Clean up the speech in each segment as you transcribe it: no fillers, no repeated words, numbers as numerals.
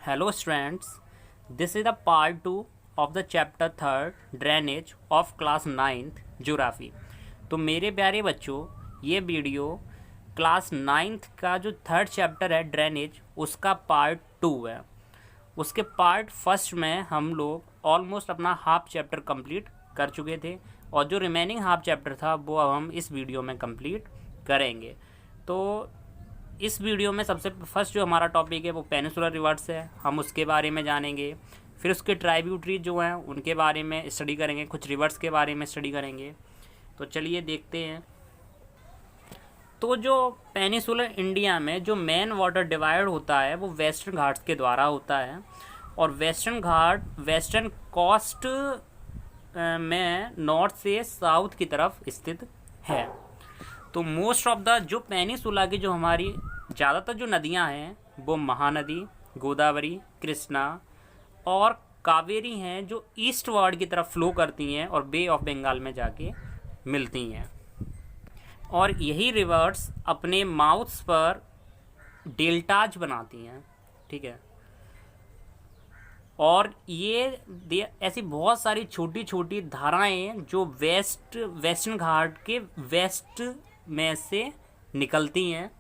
Hello students, this is the part 2 of the chapter 3rd drainage of class 9th Geography। तो मेरे प्यारे बच्चों, ये वीडियो क्लास 9th का जो थर्ड चैप्टर है ड्रेनेज उसका पार्ट 2 है। उसके पार्ट फर्स्ट में हम लोग ऑलमोस्ट अपना हाफ चैप्टर कंप्लीट कर चुके थे और जो रिमेनिंग हाफ चैप्टर था वो अब हम इस वीडियो में कंप्लीट करेंगे। तो इस वीडियो में सबसे फर्स्ट जो हमारा टॉपिक है वो पेनिनसुलर रिवर्स है, हम उसके बारे में जानेंगे। फिर उसके ट्राइब्यूटरी जो हैं उनके बारे में स्टडी करेंगे, कुछ रिवर्स के बारे में स्टडी करेंगे। तो चलिए देखते हैं। तो जो पेनिनसुलर इंडिया में जो मेन वाटर डिवाइड होता है वो वेस्टर्न घाट्स के द्वारा होता है और वेस्टर्न घाट वेस्टर्न कोस्ट में नॉर्थ से साउथ की तरफ स्थित है। तो मोस्ट ऑफ द जो पेनिनसुला की जो हमारी ज़्यादातर जो नदियां हैं वो महानदी, गोदावरी, कृष्णा और कावेरी हैं जो ईस्ट वार्ड की तरफ फ्लो करती हैं और बे ऑफ बंगाल में जाके मिलती हैं। और यही रिवर्स अपने माउथ्स पर डेल्टाज बनाती हैं, ठीक है। और ये ऐसी बहुत सारी छोटी छोटी धाराएं जो वेस्टर्न घाट के वेस्ट में से निकलती हैं,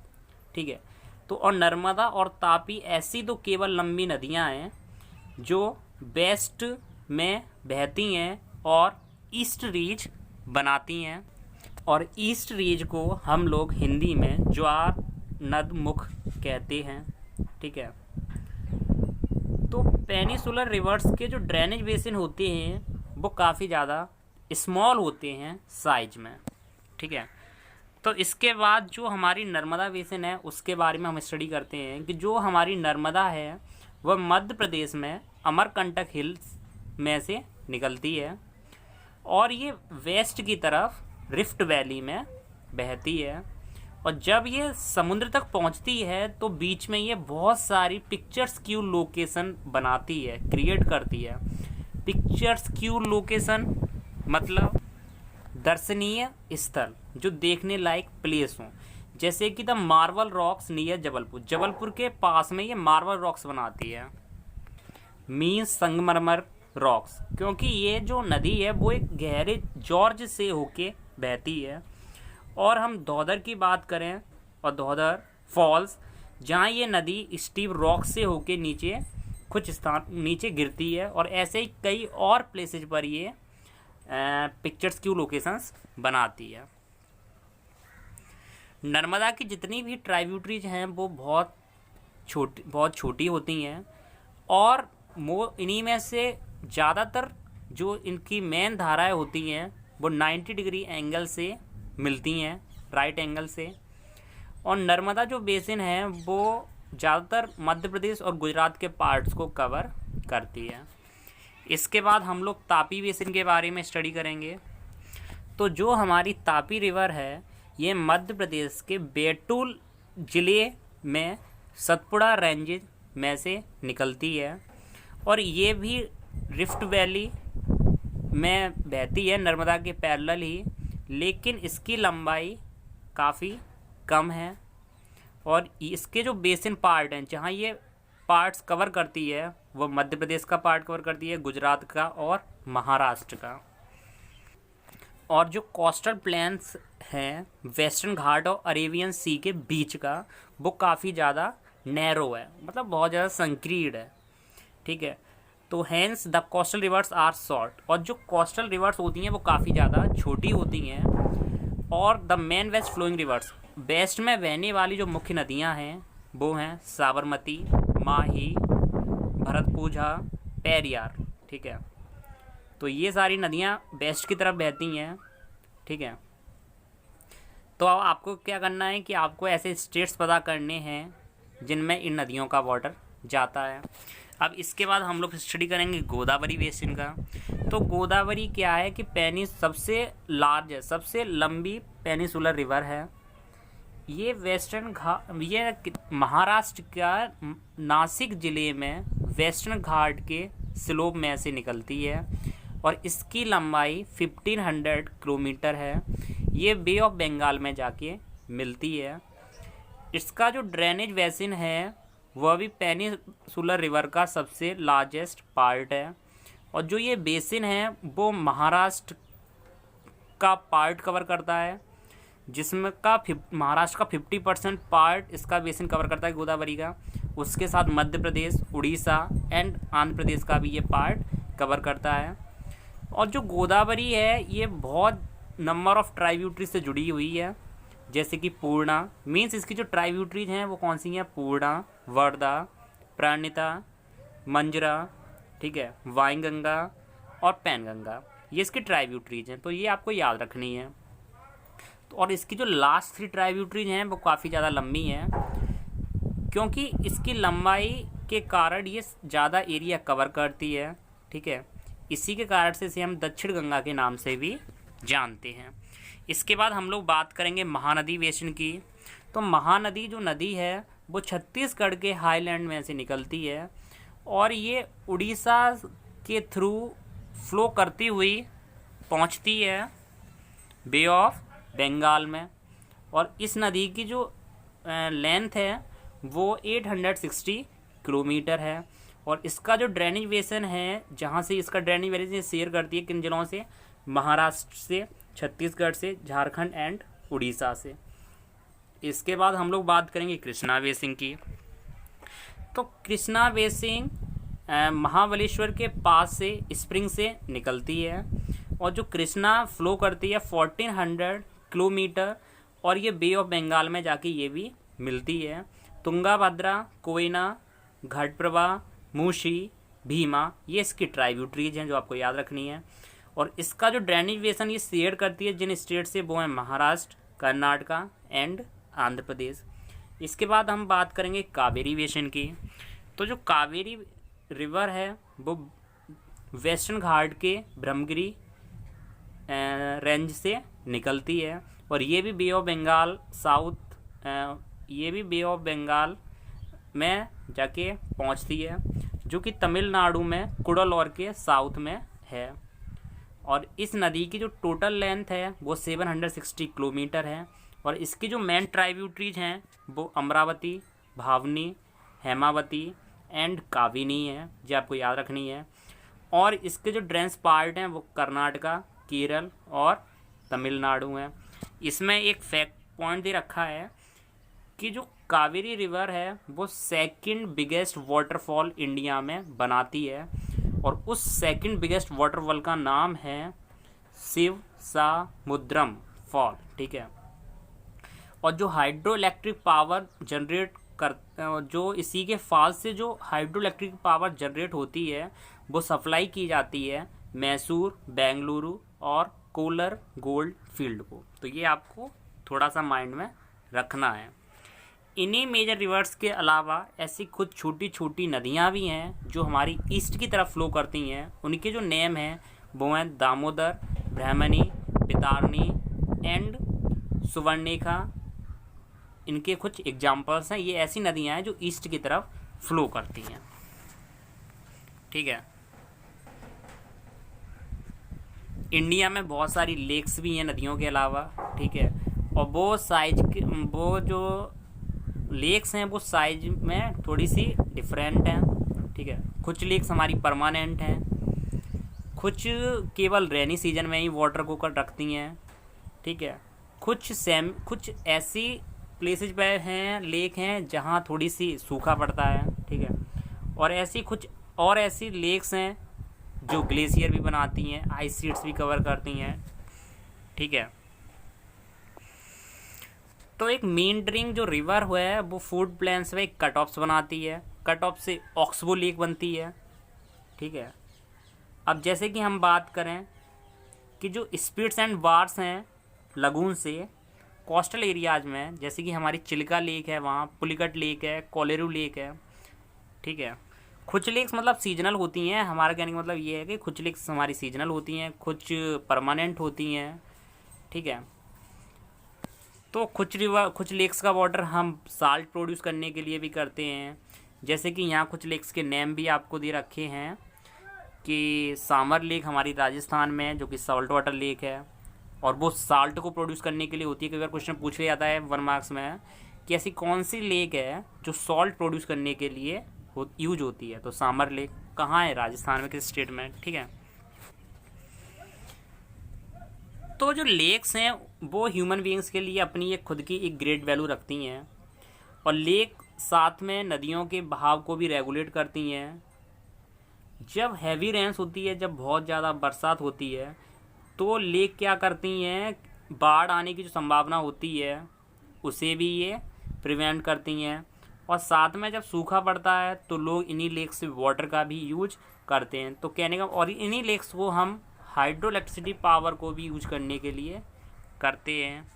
ठीक है। तो और नर्मदा और तापी ऐसी तो केवल लंबी नदियां हैं जो वेस्ट में बहती हैं और ईस्ट रीज बनाती हैं। और ईस्ट रीज को हम लोग हिंदी में ज्वार नदमुख कहते हैं, ठीक है। तो पेनिनसुलर रिवर्स के जो ड्रेनेज बेसिन होते हैं वो काफ़ी ज़्यादा स्मॉल होते हैं साइज में, ठीक है। तो इसके बाद जो हमारी नर्मदा बेसिन है उसके बारे में हम स्टडी करते हैं कि जो हमारी नर्मदा है वह मध्य प्रदेश में अमरकंटक हिल्स में से निकलती है और ये वेस्ट की तरफ रिफ्ट वैली में बहती है। और जब ये समुद्र तक पहुंचती है तो बीच में ये बहुत सारी पिक्चर्स क्यू लोकेशन बनाती है, क्रिएट करती है। पिक्चर्स क्यू लोकेशन मतलब दर्शनीय स्थल जो देखने लायक प्लेस हों, जैसे कि the marble rocks near Jabalpur. Jabalpur के पास में ये मार्बल रॉक्स बनाती है, मीन्स संगमरमर रॉक्स, क्योंकि ये जो नदी है वो एक गहरे जॉर्ज से होके बहती है। और हम धौधर की बात करें और धौधर फॉल्स, जहाँ ये नदी स्टीव रॉक से होके नीचे कुछ स्थान नीचे गिरती है और ऐसे ही कई और प्लेसेज पर ये पिक्चर्स क्यू लोकेशंस बनाती है। नर्मदा की जितनी भी ट्राइब्यूटरीज हैं वो बहुत छोटी होती हैं और इन्हीं में से ज़्यादातर जो इनकी मेन धाराएं होती हैं वो 90 डिग्री एंगल से मिलती हैं, राइट एंगल से। और नर्मदा जो बेसिन है वो ज़्यादातर मध्य प्रदेश और गुजरात के पार्ट्स को कवर करती है। इसके बाद हम लोग तापी बेसिन के बारे में स्टडी करेंगे। तो जो हमारी तापी रिवर है ये मध्य प्रदेश के बैतूल ज़िले में सतपुड़ा रेंजेज में से निकलती है और ये भी रिफ्ट वैली में बहती है नर्मदा के पैरेलल ही, लेकिन इसकी लंबाई काफ़ी कम है। और इसके जो बेसिन पार्ट हैं जहाँ ये पार्ट्स कवर करती है वो मध्य प्रदेश का पार्ट कवर करती है, गुजरात का और महाराष्ट्र का। और जो कोस्टल प्लेन्स हैं वेस्टर्न घाट और अरेबियन सी के बीच का वो काफ़ी ज़्यादा नैरो है, मतलब बहुत ज़्यादा संकीर्ण है, ठीक है। तो hence the coastal rivers are short, और जो कोस्टल रिवर्स होती हैं वो काफ़ी ज़्यादा छोटी होती हैं। और the main west flowing rivers, west में बहने वाली जो मुख्य नदियां हैं वो हैं साबरमती, माही, भरतपुझा, पेरियार, ठीक है। तो ये सारी नदियां वेस्ट की तरफ बहती हैं, ठीक है। तो अब आपको क्या करना है कि आपको ऐसे स्टेट्स पता करने हैं जिनमें इन नदियों का वाटर जाता है। अब इसके बाद हम लोग स्टडी करेंगे गोदावरी बेसिन का। तो गोदावरी क्या है कि सबसे लार्ज है, सबसे लंबी पेनिनसुलर रिवर है। ये ये महाराष्ट्र का नासिक ज़िले में वेस्टर्न घाट के स्लोप में से निकलती है और इसकी लंबाई 1500 किलोमीटर है। ये बे ऑफ बंगाल में जाके मिलती है। इसका जो ड्रेनेज बेसिन है वह भी पेनिनसुलर रिवर का सबसे लार्जेस्ट पार्ट है। और जो ये बेसिन है वो महाराष्ट्र का पार्ट कवर करता है, जिसमें का महाराष्ट्र का 50% पार्ट इसका बेसिन कवर करता है गोदावरी का। उसके साथ मध्य प्रदेश, उड़ीसा एंड आंध्र प्रदेश का भी ये पार्ट कवर करता है। और जो गोदावरी है ये बहुत नंबर ऑफ ट्राइब्यूटरीज से जुड़ी हुई है, जैसे कि पूर्णा, मीन्स इसकी जो ट्राइब्यूटरीज हैं वो कौन सी हैं, पूर्णा, वर्धा, प्रणिता, मंजरा, ठीक है, वाइनगंगा और पैनगंगा, ये इसकी ट्राइब्यूटरीज हैं, तो ये आपको याद रखनी है। तो और इसकी जो लास्ट 3 ट्राइब्यूटरीज हैं वो काफ़ी ज़्यादा लंबी हैं, क्योंकि इसकी लंबाई के कारण ये ज़्यादा एरिया कवर करती है, ठीक है। इसी के कारण से इसे हम दक्षिण गंगा के नाम से भी जानते हैं। इसके बाद हम लोग बात करेंगे महानदी बेसिन की। तो महानदी जो नदी है वो छत्तीसगढ़ के हाईलैंड में से निकलती है और ये उड़ीसा के थ्रू फ्लो करती हुई पहुंचती है बे ऑफ बंगाल में। और इस नदी की जो लेंथ है वो 860 किलोमीटर है। और इसका जो ड्रेनेज बेसिन है, जहाँ से इसका ड्रेनेज बेसिन शेयर करती है किन जिलों से, महाराष्ट्र से, छत्तीसगढ़ से, झारखंड एंड उड़ीसा से। इसके बाद हम लोग बात करेंगे कृष्णा बेसिन की। तो कृष्णा बेसिन महाबलेश्वर के पास से स्प्रिंग से निकलती है और जो कृष्णा फ्लो करती है 1400 किलोमीटर और ये बे ऑफ बंगाल में जाके ये भी मिलती है। तुंगाभद्रा, कोयना, घटप्रभा, मूशी, भीमा, ये इसकी ट्राइब्यूटरीज हैं जो आपको याद रखनी है। और इसका जो ड्रेनेज बेसिन ये शेयर करती है जिन स्टेट से, वो हैं महाराष्ट्र, कर्नाटका एंड आंध्र प्रदेश। इसके बाद हम बात करेंगे कावेरी बेसिन की। तो जो कावेरी रिवर है वो वेस्टर्न घाट के ब्रह्मगिरी रेंज से निकलती है और ये भी बे ऑफ बंगाल ये भी बे ऑफ बंगाल में जाके पहुंचती है, जो कि तमिलनाडु में कुडलोर के साउथ में है। और इस नदी की जो टोटल लेंथ है वो 760 किलोमीटर है। और इसकी जो मेन ट्राइब्यूटरीज हैं वो अमरावती, भावनी, हेमावती एंड काविनी है, जो आपको याद रखनी है। और इसके जो ड्रेन्स पार्ट हैं वो कर्नाटका, केरल और तमिलनाडु हैं। इसमें एक फैक्ट पॉइंट दे रखा है कि जो कावेरी रिवर है वो सेकंड बिगेस्ट वाटरफॉल इंडिया में बनाती है और उस सेकंड बिगेस्ट वाटरफॉल का नाम है शिवसामुद्रम फॉल, ठीक है। और जो हाइड्रो इलेक्ट्रिक पावर जनरेट जो इसी के फॉल से जो हाइड्रो इलेक्ट्रिक पावर जनरेट होती है वो सप्लाई की जाती है मैसूर, बेंगलुरु और कोलर गोल्ड फील्ड को। तो ये आपको थोड़ा सा माइंड में रखना है। इन्हीं मेजर रिवर्स के अलावा ऐसी कुछ छोटी छोटी नदियाँ भी हैं जो हमारी ईस्ट की तरफ फ्लो करती हैं। उनके जो नेम हैं वो हैं दामोदर, ब्रह्मणी, बितारणी एंड सुवर्णरेखा। इनके कुछ एग्जाम्पल्स हैं। ये ऐसी नदियाँ हैं जो ईस्ट की तरफ फ्लो करती हैं, ठीक है। इंडिया में बहुत सारी लेक्स भी हैं नदियों के अलावा, ठीक है। और वो जो लेक्स हैं वो साइज में थोड़ी सी डिफरेंट हैं, ठीक है। कुछ लेक्स हमारी परमानेंट हैं, कुछ केवल रेनी सीजन में ही वाटर को कर रखती हैं, ठीक है। कुछ ऐसी प्लेसेज पे हैं, लेक हैं जहाँ थोड़ी सी सूखा पड़ता है, ठीक है। और ऐसी लेक्स हैं जो ग्लेशियर भी बनाती हैं, आइस शीट्स भी कवर करती हैं, ठीक है। तो एक मींडरिंग जो रिवर है वो फूड प्लेन्स में एक कट ऑफ्स बनाती है। कट ऑफ से ऑक्सबो लेक बनती है, ठीक है। अब जैसे कि हम बात करें कि जो स्पिट्स एंड बार्स हैं लगून से कोस्टल एरियाज में, जैसे कि हमारी चिल्का लेक है, वहाँ पुलिकट लेक है, कोलेरू लेक है, ठीक है। कुछ लेक्स मतलब सीजनल होती हैं। हमारा कहने का मतलब ये है कि कुछ लेक्स हमारी सीजनल होती हैं, कुछ परमानेंट होती हैं, ठीक है। तो कुछ लेक्स का वाटर हम साल्ट प्रोड्यूस करने के लिए भी करते हैं। जैसे कि यहाँ कुछ लेक्स के नेम भी आपको दे रखे हैं कि सामर लेक हमारी राजस्थान में है जो कि सॉल्ट वाटर लेक है और वो साल्ट को प्रोड्यूस करने के लिए होती है। कई बार क्वेश्चन पूछ लिया जाता है 1 मार्क्स में कि ऐसी कौन सी लेक है जो सॉल्ट प्रोड्यूस करने के लिए यूज होती है। तो सामर लेक कहाँ है, राजस्थान में, किस स्टेट में, ठीक है। तो जो लेक्स हैं वो ह्यूमन बीइंग्स के लिए अपनी एक खुद की एक ग्रेट वैल्यू रखती हैं, और लेक साथ में नदियों के बहाव को भी रेगुलेट करती हैं। जब हैवी रेन्स होती है, जब बहुत ज़्यादा बरसात होती है, तो लेक क्या करती हैं, बाढ़ आने की जो संभावना होती है उसे भी ये प्रिवेंट करती हैं। और साथ में जब सूखा पड़ता है तो लोग इन्हीं लेक्स से वाटर का भी यूज करते हैं। तो कहने का, और इन्हीं लेक्स को हम हाइड्रो इलेक्ट्रिसिटी पावर को भी यूज करने के लिए करते हैं।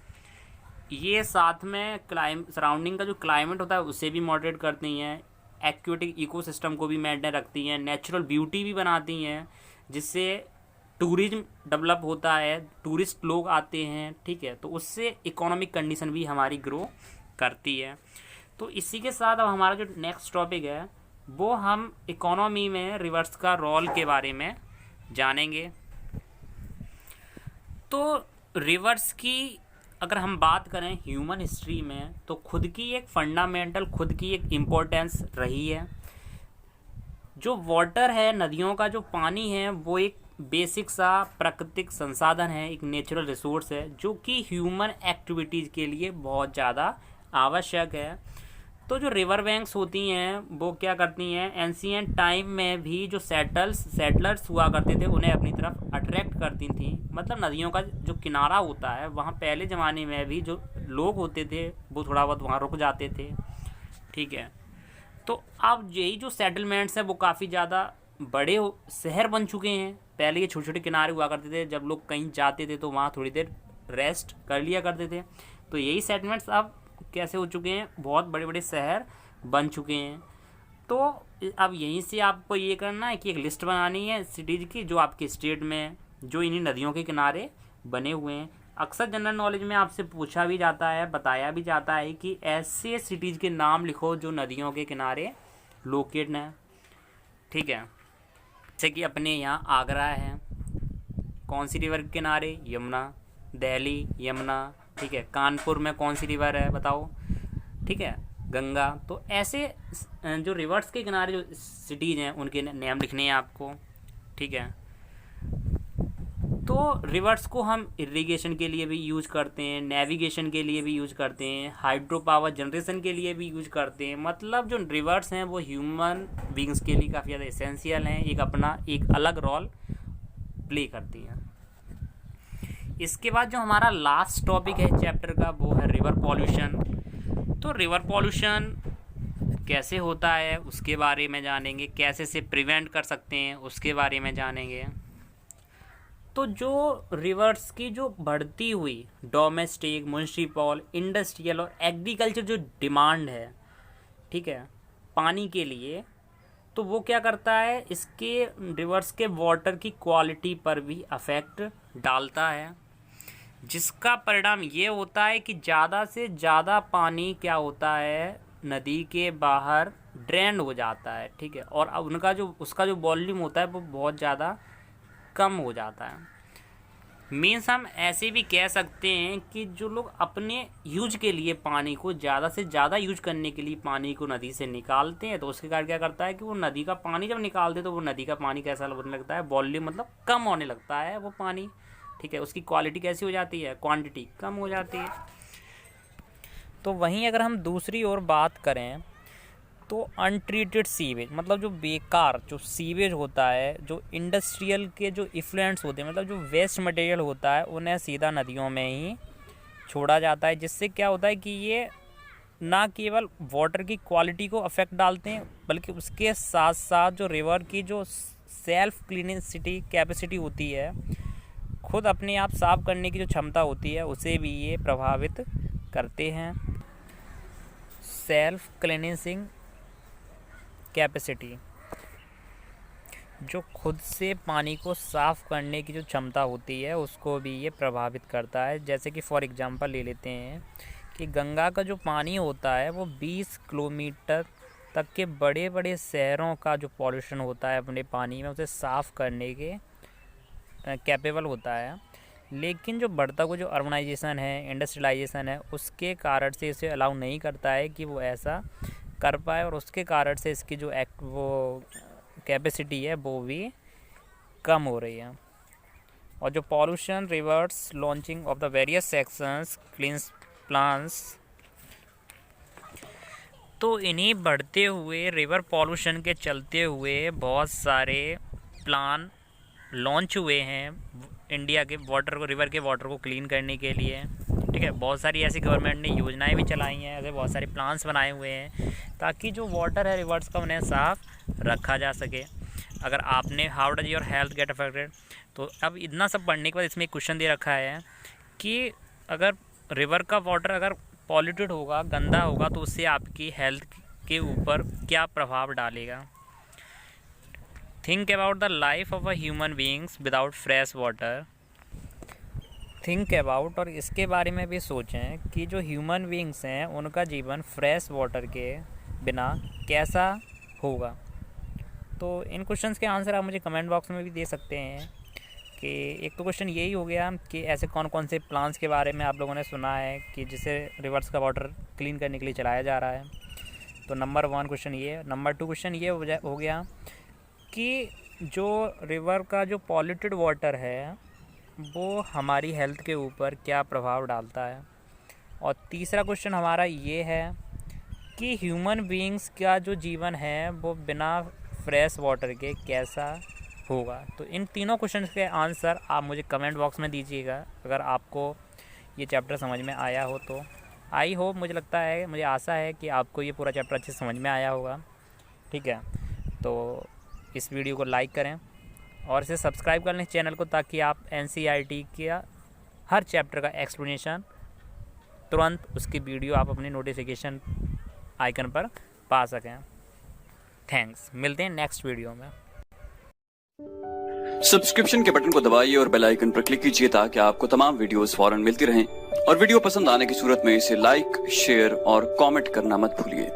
ये साथ में सराउंडिंग का जो क्लाइमेट होता है उसे भी मॉडरेट करती हैं, एक्वेटिक इकोसिस्टम को भी मेंटेन रखती हैं, नेचुरल ब्यूटी भी बनाती हैं, जिससे टूरिज्म डेवलप होता है, टूरिस्ट लोग आते हैं, ठीक है। तो उससे इकोनॉमिक कंडीशन भी हमारी ग्रो करती है। तो इसी के साथ अब हमारा जो नेक्स्ट टॉपिक है वो हम इकोनॉमी में रिवर्स का रोल के बारे में जानेंगे। तो रिवर्स की अगर हम बात करें ह्यूमन हिस्ट्री में, तो खुद की एक फंडामेंटल, खुद की एक इम्पोर्टेंस रही है। जो वाटर है, नदियों का जो पानी है, वो एक बेसिक सा प्राकृतिक संसाधन है, एक नेचुरल रिसोर्स है जो कि ह्यूमन एक्टिविटीज़ के लिए बहुत ज़्यादा आवश्यक है। तो जो रिवर बैंक्स होती हैं वो क्या करती हैं, एंशिएंट टाइम में भी जो सेटलर्स हुआ करते थे उन्हें अपनी तरफ अट्रैक्ट करती थी। मतलब नदियों का जो किनारा होता है वहाँ पहले ज़माने में भी जो लोग होते थे वो थोड़ा बहुत वहाँ रुक जाते थे, ठीक है। तो अब यही जो सेटलमेंट्स हैं वो काफ़ी ज़्यादा बड़े शहर बन चुके हैं। पहले ये छोटे छोटे किनारे हुआ करते थे, जब लोग कहीं जाते थे तो वहाँ थोड़ी देर रेस्ट कर लिया करते थे। तो यही सेटलमेंट्स अब कैसे हो चुके हैं, बहुत बड़े बड़े शहर बन चुके हैं। तो अब यहीं से आपको ये करना है कि एक लिस्ट बनानी है सिटीज़ की जो आपके स्टेट में जो इन्हीं नदियों के किनारे बने हुए हैं। अक्सर जनरल नॉलेज में आपसे पूछा भी जाता है, बताया भी जाता है कि ऐसे सिटीज़ के नाम लिखो जो नदियों के किनारे लोकेट हैं, ठीक है। जैसे कि अपने यहाँ आगरा है, कौन सी रिवर के किनारे, यमुना। दिल्ली, यमुना, ठीक है। कानपुर में कौन सी रिवर है बताओ, ठीक है, गंगा। तो ऐसे जो रिवर्स के किनारे जो सिटीज़ हैं उनके नाम लिखने हैं आपको, ठीक है। तो रिवर्स को हम इरिगेशन के लिए भी यूज करते हैं, नेविगेशन के लिए भी यूज करते हैं, हाइड्रो पावर जनरेशन के लिए भी यूज करते हैं। मतलब जो रिवर्स हैं वो ह्यूमन बींग्स के लिए काफ़ी ज़्यादा एसेंशियल हैं, एक अपना एक अलग रोल प्ले करती हैं। इसके बाद जो हमारा लास्ट टॉपिक है चैप्टर का वो है रिवर पॉल्यूशन। तो रिवर पॉल्यूशन कैसे होता है उसके बारे में जानेंगे, कैसे से प्रिवेंट कर सकते हैं उसके बारे में जानेंगे। तो जो रिवर्स की जो बढ़ती हुई डोमेस्टिक, म्युनिसिपल, इंडस्ट्रियल और एग्रीकल्चर जो डिमांड है, ठीक है, पानी के लिए, तो वो क्या करता है, इसके रिवर्स के वाटर की क्वालिटी पर भी अफेक्ट डालता है, जिसका परिणाम ये होता है कि ज़्यादा से ज़्यादा पानी क्या होता है, नदी के बाहर ड्रेन हो जाता है, ठीक है। और अब उसका जो वॉल्यूम होता है वो बहुत ज़्यादा कम हो जाता है। मीन्स हम ऐसे भी कह सकते हैं कि जो लोग अपने यूज के लिए पानी को ज़्यादा से ज़्यादा यूज करने के लिए पानी को नदी से निकालते हैं, तो उसके कारण क्या करता है कि वो नदी का पानी जब निकालते हैं तो वो नदी का पानी कैसा होने लगता है, वॉल्यूम मतलब कम होने लगता है वो पानी, ठीक है। उसकी क्वालिटी कैसी हो जाती है, क्वांटिटी कम हो जाती है। तो वहीं अगर हम दूसरी ओर बात करें तो अनट्रीटेड सीवेज, मतलब जो बेकार जो सीवेज होता है, जो इंडस्ट्रियल के जो इफ्लुएंट्स होते हैं, मतलब जो वेस्ट मटेरियल होता है, उन्हें सीधा नदियों में ही छोड़ा जाता है, जिससे क्या होता है कि ये ना केवल वाटर की क्वालिटी को अफेक्ट डालते हैं बल्कि उसके साथ साथ जो रिवर की जो सेल्फ क्लीनिसिटी कैपेसिटी होती है, खुद अपने आप साफ करने की जो क्षमता होती है, उसे भी ये प्रभावित करते हैं। सेल्फ क्लीनिंसिंग कैपेसिटी, जो खुद से पानी को साफ़ करने की जो क्षमता होती है उसको भी ये प्रभावित करता है। जैसे कि फॉर एग्जांपल ले लेते हैं कि गंगा का जो पानी होता है वो 20 किलोमीटर तक के बड़े बड़े शहरों का जो पॉल्यूशन होता है अपने पानी में, उसे साफ़ करने के कैपेबल होता है। लेकिन जो बढ़ता हुआ जो अर्बनाइजेशन है, इंडस्ट्रियलाइजेशन है, उसके कारण से इसे अलाउ नहीं करता है कि वो ऐसा कर पाए, और उसके कारण से इसकी जो वो कैपेसिटी है वो भी कम हो रही है। और जो pollution reverse launching of the various sections क्लींस plans, तो इन्हीं बढ़ते हुए रिवर पॉल्यूशन के चलते हुए बहुत सारे प्लान लॉन्च हुए हैं इंडिया के वाटर को, रिवर के वाटर को क्लीन करने के लिए। ठीक है, बहुत सारी ऐसी गवर्नमेंट ने योजनाएं भी चलाई हैं, ऐसे बहुत सारे प्लान्स बनाए हुए हैं ताकि जो वाटर है रिवर्स का उन्हें साफ़ रखा जा सके। अगर आपने how does your health get affected, तो अब इतना सब पढ़ने के बाद इसमें एक क्वेश्चन दे रखा है कि अगर रिवर का वाटर अगर पॉल्यूटेड होगा, गंदा होगा, तो उससे आपकी हेल्थ के ऊपर क्या प्रभाव डालेगा। Think about the life of a human beings without fresh water. Think about, और इसके बारे में भी सोचें कि जो ह्यूमन बीइंग्स हैं उनका जीवन फ्रेश वाटर के बिना कैसा होगा। तो इन क्वेश्चंस के आंसर आप मुझे कमेंट बॉक्स में भी दे सकते हैं। कि एक तो क्वेश्चन यही हो गया कि ऐसे कौन कौन से प्लान्स के बारे में आप लोगों ने सुना है कि जिसे रिवर्स का वाटर क्लीन करने के लिए चलाया जा रहा है। तो नंबर 1 क्वेश्चन ये। नंबर 2 क्वेश्चन ये हो गया कि जो रिवर का जो पॉल्यूटेड वाटर है वो हमारी हेल्थ के ऊपर क्या प्रभाव डालता है। और तीसरा क्वेश्चन हमारा ये है कि ह्यूमन बीइंग्स का जो जीवन है वो बिना फ्रेश वाटर के कैसा होगा। तो इन तीनों क्वेश्चन के आंसर आप मुझे कमेंट बॉक्स में दीजिएगा अगर आपको ये चैप्टर समझ में आया हो तो। आई होप, मुझे लगता है, मुझे आशा है कि आपको ये पूरा चैप्टर अच्छे समझ में आया होगा। ठीक है, तो इस वीडियो को लाइक करें और इसे सब्सक्राइब कर लें चैनल को, ताकि आप NCERT का हर चैप्टर का एक्सप्लेनेशन तुरंत उसकी वीडियो आप अपनी नोटिफिकेशन आइकन पर पा सकें। थैंक्स, मिलते हैं नेक्स्ट वीडियो में। सब्सक्रिप्शन के बटन को दबाइए और बेल आइकन पर क्लिक कीजिए ताकि आपको तमाम वीडियोस फौरन मिलती रहें। और वीडियो पसंद आने की सूरत में इसे लाइक, शेयर और कमेंट करना मत भूलिए।